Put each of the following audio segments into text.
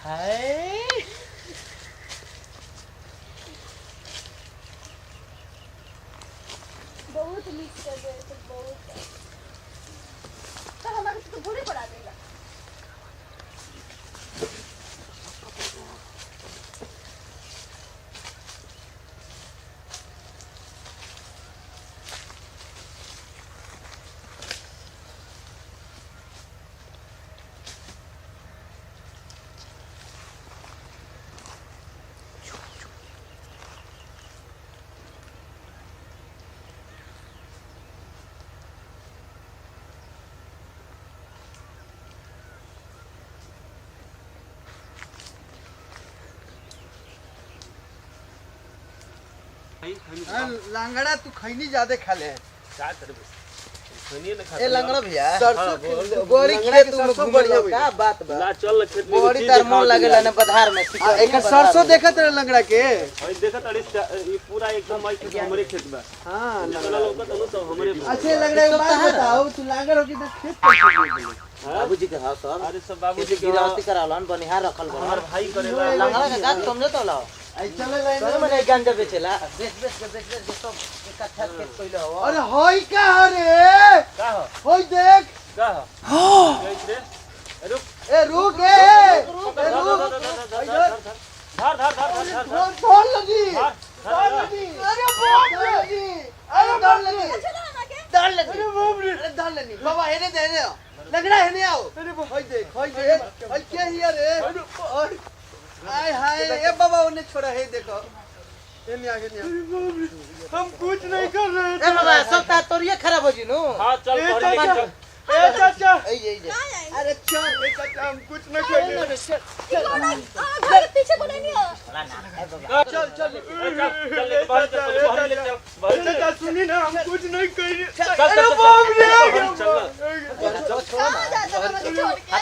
हाय बहुत मिस कर रहे थे बहुत तो हमारे तो बुरे पड़ा देगा लांगड़ा तू खैनी ज्यादा खा ले क्या करबे खैनी न खा ए लांगड़ा भैया सरसों बोरी खेत में घूम बढ़िया बढ़िया का बात बा ना चल खेत में बड़ी तार मन लागेला ना बधार में एक सरसों देखत रहे लंगड़ा के भाई देखत अड़ी ये पूरा एकदम आई खेत हमरे खेत बा हां चला लोग तो सब हमरे अच्छे लंगड़ा के बात बताओ तू लांगड़ होगी तो खेत कैसे बाबूजी के हां सर अरे सब बाबूजी के गिरावती करावलन बनिहार रखल बा हमार भाई करेला लंगड़ा का गाछ समझे तो लाओ आई चले लाइन चलो मैंने गांजा बेचेला बेच तो इकट्ठा खेत कइले हो अरे होई का रे का हो होई देख का हो रे रुक ए रुक धर धर धर फोन लगी फोन लगी अरे बाप रे अरे डर लगी डर लगी अरे बाप रे अरे डर लगी बाबा हेने दे रे लगड़ा हेने आओ होई देख होई के हिया रे हाय हाय ए बाबा उन्हें छोड़ा है देखो ये आगे नहीं हम कुछ नहीं कर रहे ए बाबा सब ता तोरिए खराब हो जी नो हां चल चल ए चाचा ए अरे चल ए चाचा हम कुछ नहीं कर रहे घर पीछे को नहीं हो चल चल चल बाहर चल चाचा सुनी ना हम कुछ नहीं कर रहे अरे बाप रे छोड़ो ना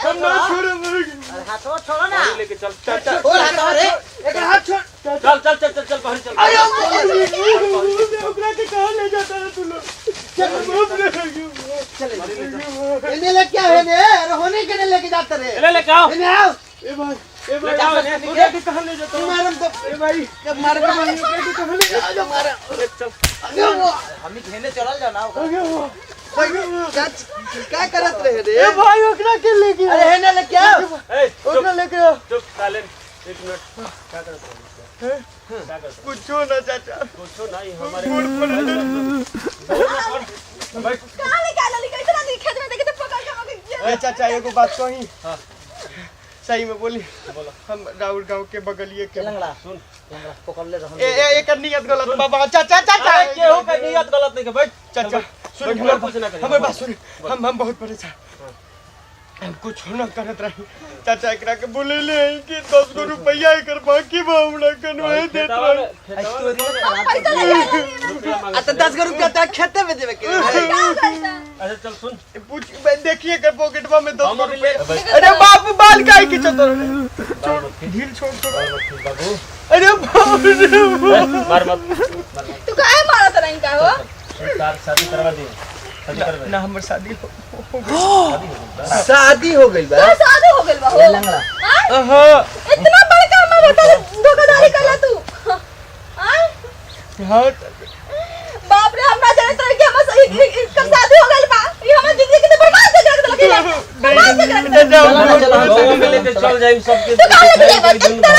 हम ना छोड़े अरे हाथों छोड़ो ना लेके चल चाचा छोड़ हाथों रे एक हाथ छोड़ चल चल चल चल बाहर चल अरे ओकरा के कहां ले जाता है तू लोग चल बाप रे इन्हें ले क्या है ने होने के ने लेके जाते रे ले ले आओ इन्हें आओ ए भाई ओकरा के कहां ले जाता मारम तो ए भाई जब मार के मार के कहां ले जा मारा चल हम घेने चलल जाओ ना क्या करत रहे रे ए भाई ओकरा के लेके अरे है ना ले क्या ए ओकरा लेके आओ चुप साइलेंट एक मिनट क्या करत है क्या करत कुछ ना चाचा कुछ नहीं हमारे भाई कहां लेके आला लेके इतना नहीं खेत में देखे तो पकड़ के मगर ए चाचा एगो बात कही हां सही में बोली बोलो हम राउर गांव के बगलिए के लंगड़ा सुन लंगड़ा पकड़ ले रहन ए एक नियत गलत बाबा चाचा चाचा अरे केहू के नियत गलत नहीं के भाई चाचा सुन हमर कुछ ना करी हमर बात सुन हम बहुत परेशान हम कुछ न करत रही चाचा एकरा के बोले ले कि 10 गो रुपया एकर बाकी बा हमरा कनवे देत रही आ त 10 गो रुपया त खेते में देवे के अच्छा चल सुन पूछ देखिए कर पॉकेटवा में 10 हम ले अरे बाप बाल काहे की चतर ढील छोड़ बाबू अरे बाप रे मार मत तू काहे मारत रही का हो तार शादी करवा दी शादी करवा ना हमर शादी शादी हो गई बा तो शादी हो गेल बा हो लंगड़ा हां इतना बड़का हमर बेटा धोखाधड़ी करला तू हां हां बाप रे हमरा जाने तो कि हमर इसका शादी हो गेल बा ये हमर जिंदगी के बर्बाद कर देलक बर्बाद कर गाँव में लेके चल जाई सबके तो काहे ले जाबा कितना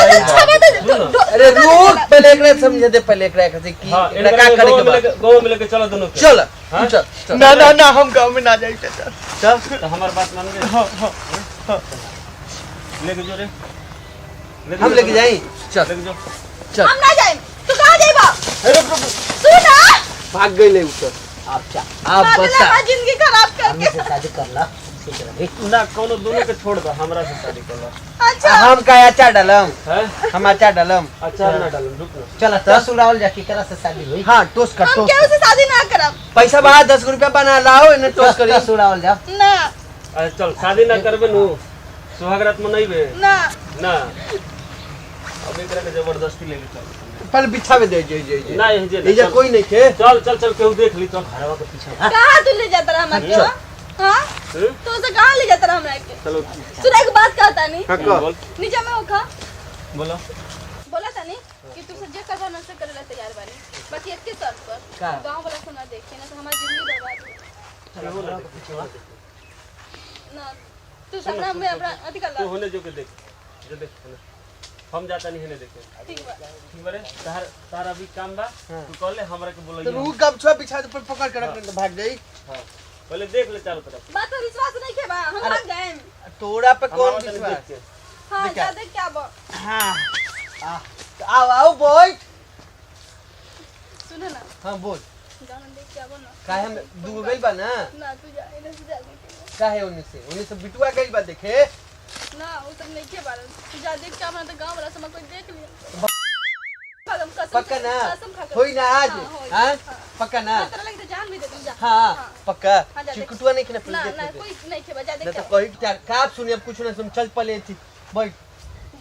अरे रुक पहले एकरा समझे दे पहले एकरा के कि एकरा का करे के बा गाँव में लेके चलो दोनों चल चल ना हम गांव में ना जाई चाचा चल तो हमार बात मान ले हां लेके जो रे हम लेके जाई चल लेके जो चल हम ना जाए तू कहां जाइबा तू ना भाग गई ले ऊपर अच्छा आप बता अपना जिंदगी खराब हमसे करके शादी कर ला ठीक रही ना कोनो दोनों के छोड़ दो हमरा से शादी कर लो अच्छा हम का अचार डालम हैं हम अचार डालम अच्छा ना डाल रुक ना चल 10 उड़ावल जा केकरा से शादी हुई हां टोस कर हम टोस केहू से शादी ना करब पैसा बा 10 रुपया बना लाओ इने टोस करी 10 उड़ावल जा ना अरे चल शादी ना करबे नु सुहागरात मनइबे ना ना अब एकरा के जबरदस्ती लेके चल पहले बिछा में दे जे ना ये जे इजा कोई नहीं खे चल चल चल केहू देख ली चल घरवा के पीछे कहां तू ले जाता हमरा के हाँ तो उसे कहाँ ले जाता रहा हमरा के चलो सुना एक बात कहता नहीं हाँ कह बोल नीचे में ओखा बोलो बोला था नहीं कि तू सब जे करबा ना से करे ला तैयार बानी बाकी एक के शर्त पर का? गांव वाला सुना देखे ना तो हमारी जिंदगी बर्बाद हो ना तू सब में अपना अति कर तू ला होने जो के देख जो देख होने। हम जाता नहीं होने देखे ठीक बा ठीक बारे तार अभी काम बा तू कहले हमरा के तो बोलो रू गमछा बिछा दे, पर पकड़ के रख ले, भाग जाई। हां पहले देख ले चारों तरफ बात पर विश्वास नहीं के बा हम भाग गए तोरा पे कौन हमारा तनी विश्वास? देख के। हां जा देख क्या बा हाँ आओ आओ बैठ। सुनो ना हाँ बोल। जान देख क्या बा ना काहे हम दूर गइल बा ना? ना तू जा इधर से जा देख काहे उन्हीं से बिटुआ गइल बा देखे। ना वो सब नहीं के बारे तू जा देख क्या बना तो गांव वाला सब कोई देख लिया कसम कसम पक्का ना? कसम खा कर होई ना आज? हाँ, होई। हाँ हाँ। पक्का ना? तेरा लगे तो जान भी दे तू जा हाँ पक्का। हाँ, जा देख। चिकुटुआ नहीं खिला ना पुलिस ना देख कोई नहीं के बजा ना देख तो क्या कही चार काप सुनी अब कुछ ना सुन चल पले थी बैठ।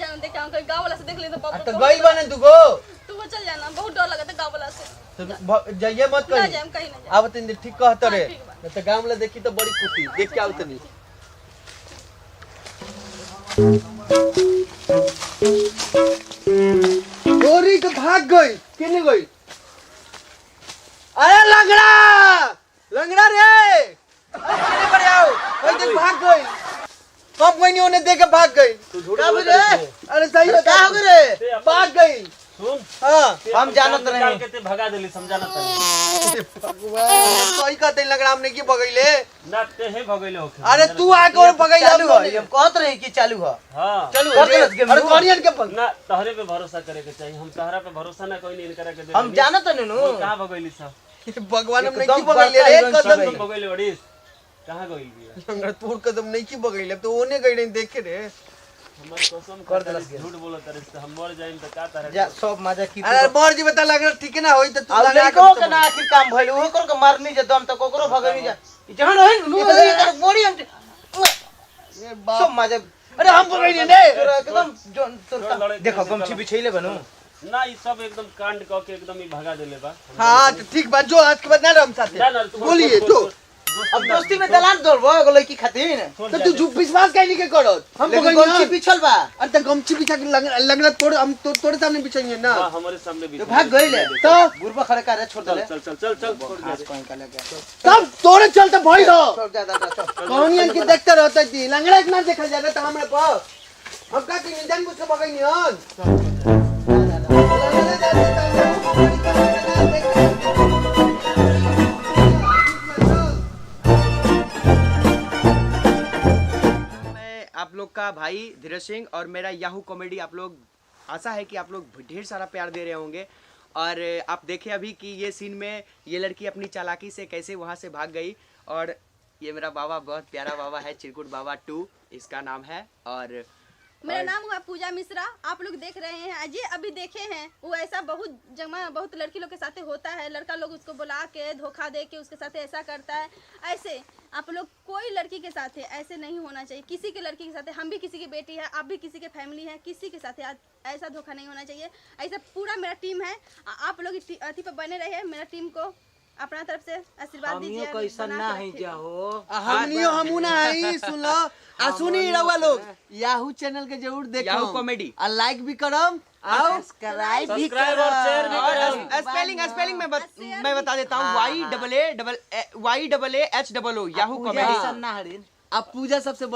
जान देख क्या कोई गांव वाला से देख ले तो आ बाबू तो गइल बा ना दुगो तू वो चल जाना बहुत डर लगता है गांव वाला से तो जाइए मत ना कहीं। जाए कहीं ना जाए अब तीन ठीक कहत रे हाँ, ठीक बा। ना तो गांव वाला देखी तो बड़ी खुशी देख के आवत नहीं। गोरी तो भाग गई किने गई? अरे लंगड़ा लंगड़ा रे किने पर आओ कोई देख भाग गई। कब कोई नहीं उन्हें देख के भाग गई। तू झूठ का बोलत रे? रही अरे सही क्या बता हो गए रे? भाग गई। सुन हाँ ते हम अपन जानत काम निकाल रही। के ते भगा देली समझाना तनी सही कहते लंगड़ा हमने की बगैले। ना ते हे भगैले होखे अरे तू आके और बगैले चालू है हम कहत रही कि चालू है हां चलो कर देलस गेम अरे नु। कौनियन के बग ना तहरे पे भरोसा करे के चाहिए हम तहरा पे भरोसा ना कोई नहीं इनकरा के दे हम जानत नहीं नु कहां भगैली सब भगवान हमने एकदम की बगैले रे बड़का कदम एकदम तुम भगैले बड़ीस कहां गइल बिया लंगड़ा तोड़ कदम नहीं की बगैले तो ओने गई नहीं देखे रे। हमर कसम कर कर देलस झूठ बोलत रे हम मर जाइम त का तारा जा सब मजा की अरे मर जी बता लग ठीक ना होई तो तू अब लगा लइको के ना आखिर काम भइल ओहो कर के मारनी जे दम तक ओकरो भगनी जा जहन होई नु कर बोड़ी हम ये बाप सब मजा अरे हम बगैले ने तोरा एकदम जोन तोर देखो गमछी बिछैले बनू ना ई सब एकदम कांड क के एकदम ई भगा देले बा हां तो ठीक बा जो आज के बाद ना रह हम साथे ना ना तू बोलिए तो अब दोस्ती में दलान दौड़बो एगो लड़की खातिर तो तू झूठ विश्वास काहे नहीं के करत हम लेकिन बगैले गमछी बिछल बा अरे तो गमछी बिछा के लंगड़ा तोड़ हम तोड़े सामने बिछाएंगे ना। हां हमारे सामने भी तो भाग गइले तो गुरबा खड़े करे छोड़ चल देले चल चल चल चल छोड़ खास दे कोई का लगे तब तोड़े चलते भाई हो छोड़ जा दादा कहानियन की देखते रहता थी लंगड़ा इतना देखा जाता था हमारे पास हम का कि निजान मुझसे बगई नहीं हन मैं आप लोग का भाई धीरज सिंह और मेरा याहू कॉमेडी आप लोग आशा है कि आप लोग ढेर सारा प्यार दे रहे होंगे और आप देखें अभी कि ये सीन में ये लड़की अपनी चालाकी से कैसे वहाँ से भाग गई और ये मेरा बाबा बहुत प्यारा बाबा है चिरकुट बाबा 2 इसका नाम है और मेरा नाम हुआ पूजा मिश्रा। आप लोग देख रहे हैं अजय अभी देखे हैं वो ऐसा बहुत जगह बहुत लड़की लोग के साथ होता है। लड़का लोग उसको बुला के धोखा दे के उसके साथ ऐसा करता है। ऐसे आप लोग कोई लड़की के साथ ऐसे नहीं होना चाहिए। किसी के लड़की के साथ हम भी किसी की बेटी है आप भी किसी के फैमिली है किसी के साथ ऐसा धोखा नहीं होना चाहिए। ऐसा पूरा मेरा टीम है। आप लोग अति पर बने रहे मेरा टीम को अपना तरफ से आशीर्वाद दीजिए। कैसा बना ना के है रखिए। जा हो हमनियो हमूना है सुन लो आ सुनी रहुआ लोग याहू चैनल के जरूर देखो याहू कॉमेडी और लाइक भी करम आओ सब्सक्राइब भी सब्सक्राइब और शेयर भी और करो स्पेलिंग मैं बता देता हूँ YAAHOO याहू कॉमेडी। ना हरिन अब पूजा सबसे बड़ी